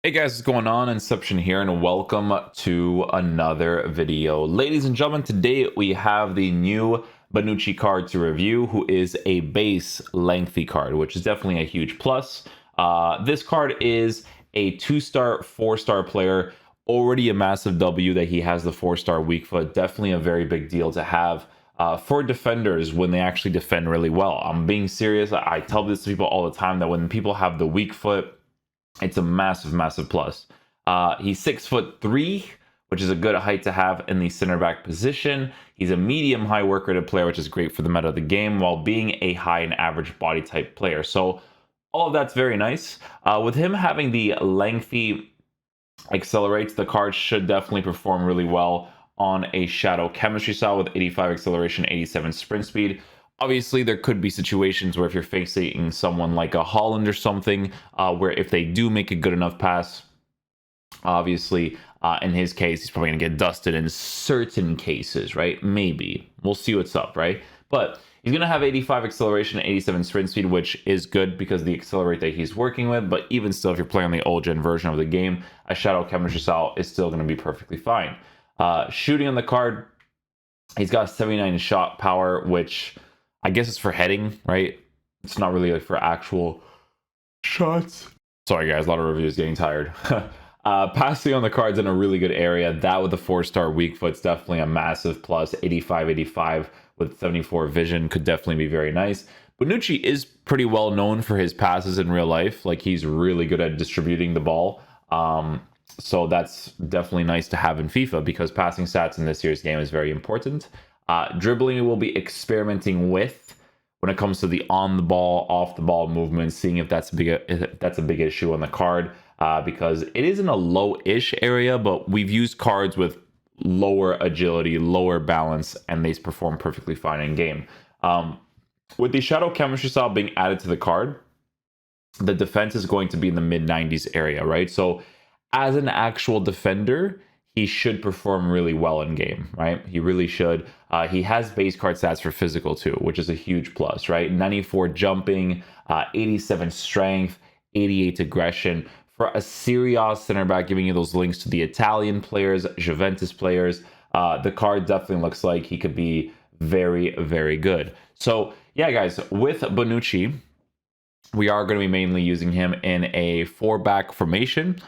Hey guys, what's going on? Inception here, and welcome to another video. Ladies and gentlemen, today we have the new Bonucci card to review, who is a base lengthy card, which is definitely a huge plus. This card is a 2-star, 4-star player, already a massive W that he has the 4-star weak foot. Definitely a very big deal to have for defenders when they actually defend really well. I'm being serious. I tell this to people all the time that when people have the weak foot, it's a massive plus. He's 6'3", which is a good height to have in the center back position. He's a medium high work rated player, which is great for the meta of the game, while being a high and average body type player. So all of that's very nice. With him having the lengthy accelerates, the card should definitely perform really well on a shadow chemistry style with 85 acceleration, 87 sprint speed. Obviously, there could be situations where if you're facing someone like a Holland or something, where if they do make a good enough pass, obviously, in his case, he's probably going to get dusted in certain cases, right? Maybe. We'll see what's up, right? But he's going to have 85 acceleration, 87 sprint speed, which is good because the accelerate that he's working with. But even still, if you're playing on the old gen version of the game, a shadow chemistry style is still going to be perfectly fine. Shooting on the card, he's got 79 shot power, which I guess it's for heading, right? It's not really like for actual shots. Sorry guys, a lot of reviews getting tired. Passing on the card's in a really good area. That with the 4-star weak foot's definitely a massive plus. 85 with 74 vision could definitely be very nice. Bonucci is pretty well known for his passes in real life. Like, he's really good at distributing the ball. So that's definitely nice to have in FIFA because passing stats in this year's game is very important. Dribbling will be experimenting with when it comes to the on the ball, off the ball movements, seeing if that's a big issue on the card, because it is in a low-ish area, but we've used cards with lower agility, lower balance, and they perform perfectly fine in game. With the shadow chemistry style being added to the card, the defense is going to be in the mid-90s area, right? So as an actual defender, he should perform really well in game, right? He really should. He has base card stats for physical too, which is a huge plus, right? 94 jumping, 87 strength, 88 aggression. For a Serie A center back, giving you those links to the Italian players, Juventus players, the card definitely looks like he could be very good. So yeah, guys, with Bonucci, we are going to be mainly using him in a 4-back formation,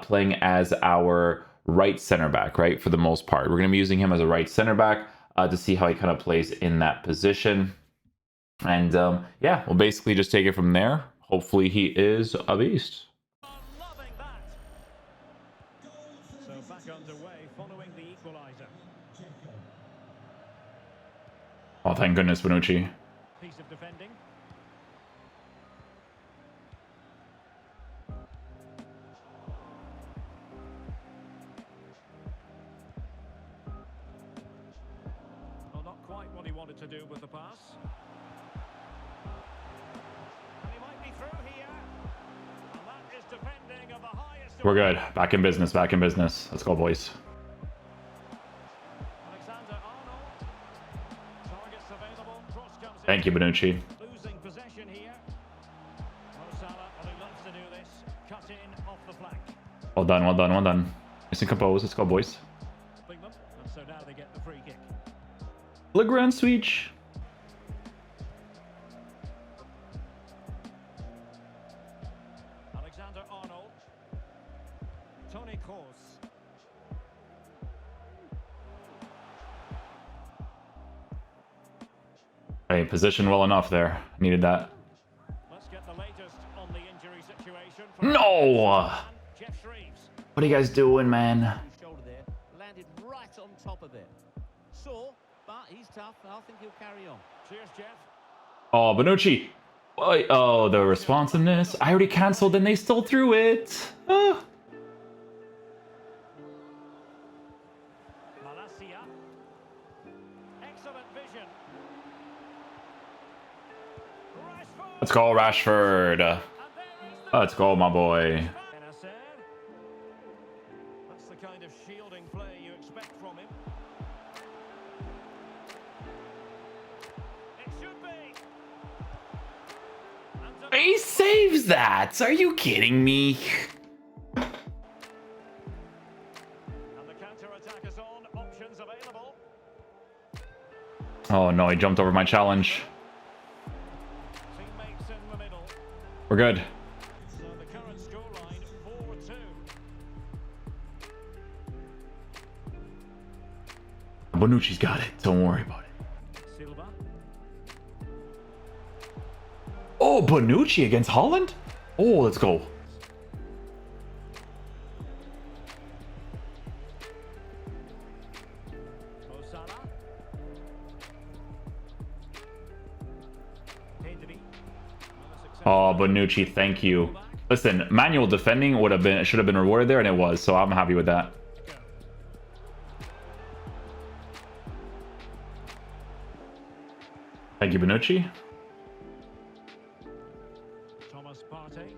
playing as our right center back, right? For the most part, we're going to be using him as a right center back to see how he kind of plays in that position. And yeah, we'll basically just take it from there. Hopefully he is a beast. Loving that. So back underway following the equalizer. Oh, thank goodness, Bonucci. Piece of defending. Quite what he wanted to do with the pass. And he might be through here. And that is defending of the highest. We're good. Back in business. Let's go, boys. Alexander Arnold. Targets available. Cross comes in. Thank you, Bonucci. Losing possession here. Mo Salah, well, he loves to do this. Cut in off the flank. Well done. Nice and composed. Let's go, boys. And so now they get the free kick. Legrand switch. Alexander Arnold. Tony Kroos. Hey, position well enough there. Needed that. Let's get the latest on the injury situation. No! Jeff Shreves. What are you guys doing, man? Shoulder there, landed right on top of it. Sore, but he's tough, and I think he'll carry on. Cheers, Jeff. Oh, Bonucci. Oh, the responsiveness. I already canceled and they still threw it. Ah. Malacia. Excellent vision. Rashford. Let's go, Rashford. And there is the Let's go, my boy. Benacer. That's the kind of shielding play you expect from him. It should be. And He saves that. Are you kidding me? Oh no, he jumped over my challenge. Teammates in the middle. We're good. So the current scoreline 4-2. Bonucci's got it. Don't worry about it. Silva. Oh, Bonucci against Holland? Oh, let's go. Mo Salah. Pedri. Oh, Bonucci, thank you. Listen, manual defending should have been rewarded there, and it was, so I'm happy with that. Thank you, Bonucci. Thomas Partey.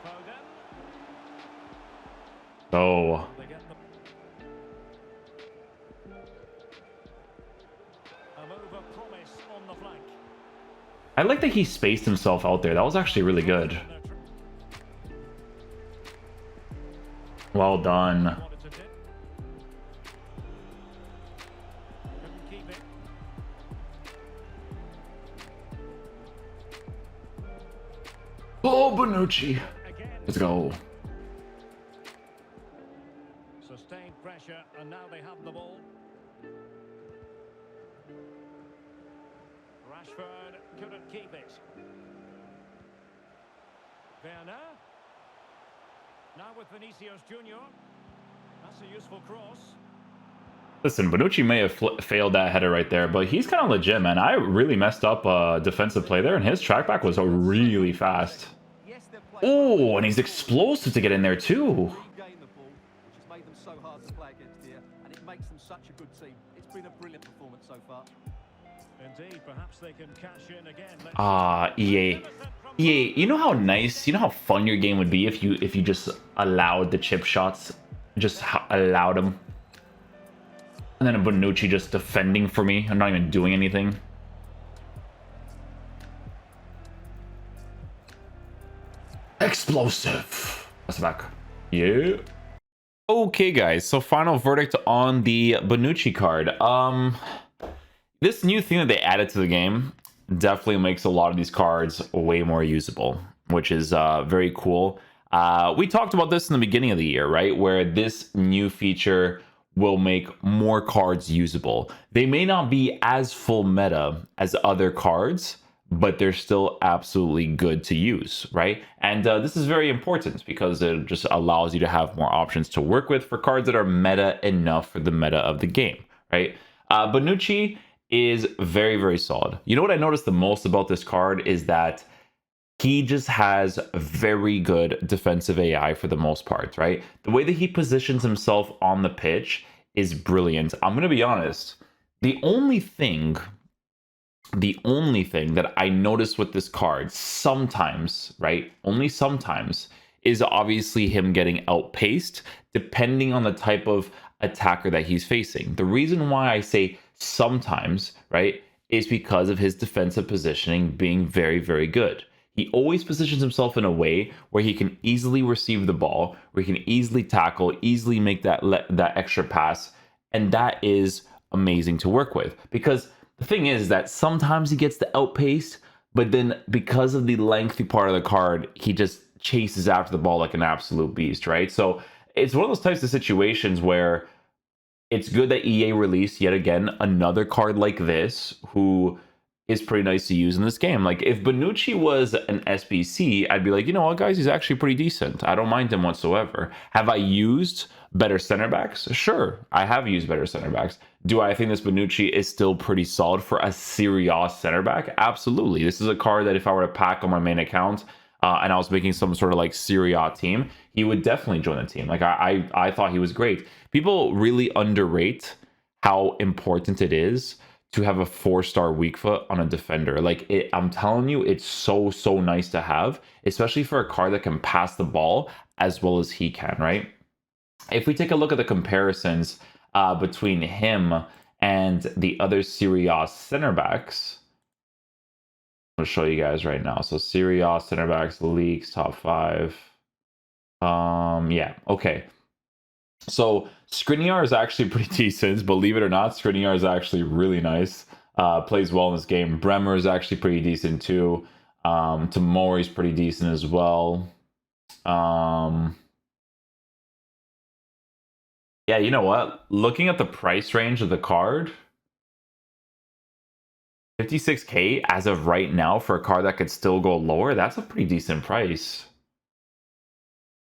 Foden. Oh, They get the... A move of promise on the flank. I like that he spaced himself out there. That was actually really good. Well done. Wanted to tip. Couldn't keep it. Oh, Bonucci. Again. Let's go. Sustained pressure, and now they have the ball. Rashford couldn't keep it. Werner. Now with Vinicius Junior. That's a useful cross. Listen, Bonucci may have failed that header right there, but he's kind of legit, man. I really messed up defensive play there, and his track back was really fast. Oh, and he's explosive to get in there, too. Regain the ball, which has made them so hard to play against here, and it makes them such a good team. It's been a brilliant performance so far. Indeed, perhaps they can cash in again. EA. EA, you know how nice, you know how fun your game would be if you just allowed the chip shots, just allowed them. And then a Bonucci just defending for me. I'm not even doing anything. Explosive. That's back. Yeah. Okay, guys. So final verdict on the Bonucci card. This new thing that they added to the game definitely makes a lot of these cards way more usable, which is very cool. We talked about this in the beginning of the year, right? Where this new feature will make more cards usable. They may not be as full meta as other cards, but they're still absolutely good to use, right? And this is very important because it just allows you to have more options to work with for cards that are meta enough for the meta of the game, right? Bonucci is very, very solid. You know what I noticed the most about this card is that he just has very good defensive AI for the most part, right? The way that he positions himself on the pitch is brilliant. I'm going to be honest. The only thing that I notice with this card sometimes, right? Only sometimes, is obviously him getting outpaced depending on the type of attacker that he's facing. The reason why I say sometimes, right, is because of his defensive positioning being very, very good. He always positions himself in a way where he can easily receive the ball, where he can easily tackle, easily make that extra pass, and that is amazing to work with. Because the thing is that sometimes he gets the outpaced, but then because of the lengthy part of the card, he just chases after the ball like an absolute beast, right? So it's one of those types of situations where it's good that EA released yet again another card like this who is pretty nice to use in this game. Like if Bonucci was an SBC, I'd be like, you know what, guys, he's actually pretty decent. I don't mind him whatsoever. Have I used better center backs? Sure, I have used better center backs. Do I think this Bonucci is still pretty solid for a Serie A center back? Absolutely. This is a card that if I were to pack on my main account and I was making some sort of like Serie A team, he would definitely join the team. Like I thought he was great. People really underrate how important it is to have a 4-star weak foot on a defender. Like I'm telling you, it's so nice to have, especially for a card that can pass the ball as well as he can, right? If we take a look at the comparisons between him and the other Serie A center backs, I'll show you guys right now. So Serie A center backs, leagues, top 5. Yeah, okay. So Skriniar is actually pretty decent. Believe it or not, Skriniar is actually really nice. Plays well in this game. Bremer is actually pretty decent too. Tomori's pretty decent as well. Yeah, you know what? Looking at the price range of the card, 56K as of right now for a card that could still go lower, that's a pretty decent price.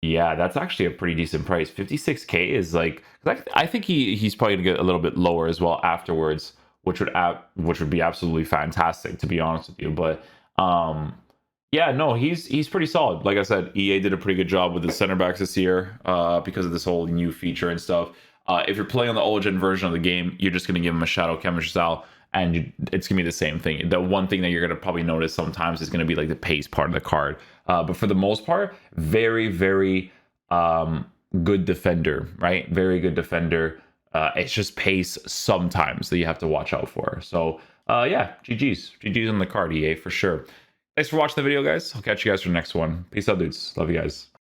Yeah, that's actually a pretty decent price. 56K is like, I think he's probably gonna get a little bit lower as well afterwards, which would be absolutely fantastic, to be honest with you. But yeah, no, he's pretty solid. Like I said, EA did a pretty good job with the center backs this year, because of this whole new feature and stuff. If you're playing on the old gen version of the game, you're just gonna give him a shadow chemistry style, and it's gonna be the same thing. The one thing that you're gonna probably notice sometimes is gonna be like the pace part of the card. But for the most part, very, very good defender, right? Very good defender. It's just pace sometimes that you have to watch out for. So yeah, GG's on the card, EA, for sure. Thanks for watching the video, guys. I'll catch you guys for the next one. Peace out, dudes. Love you guys.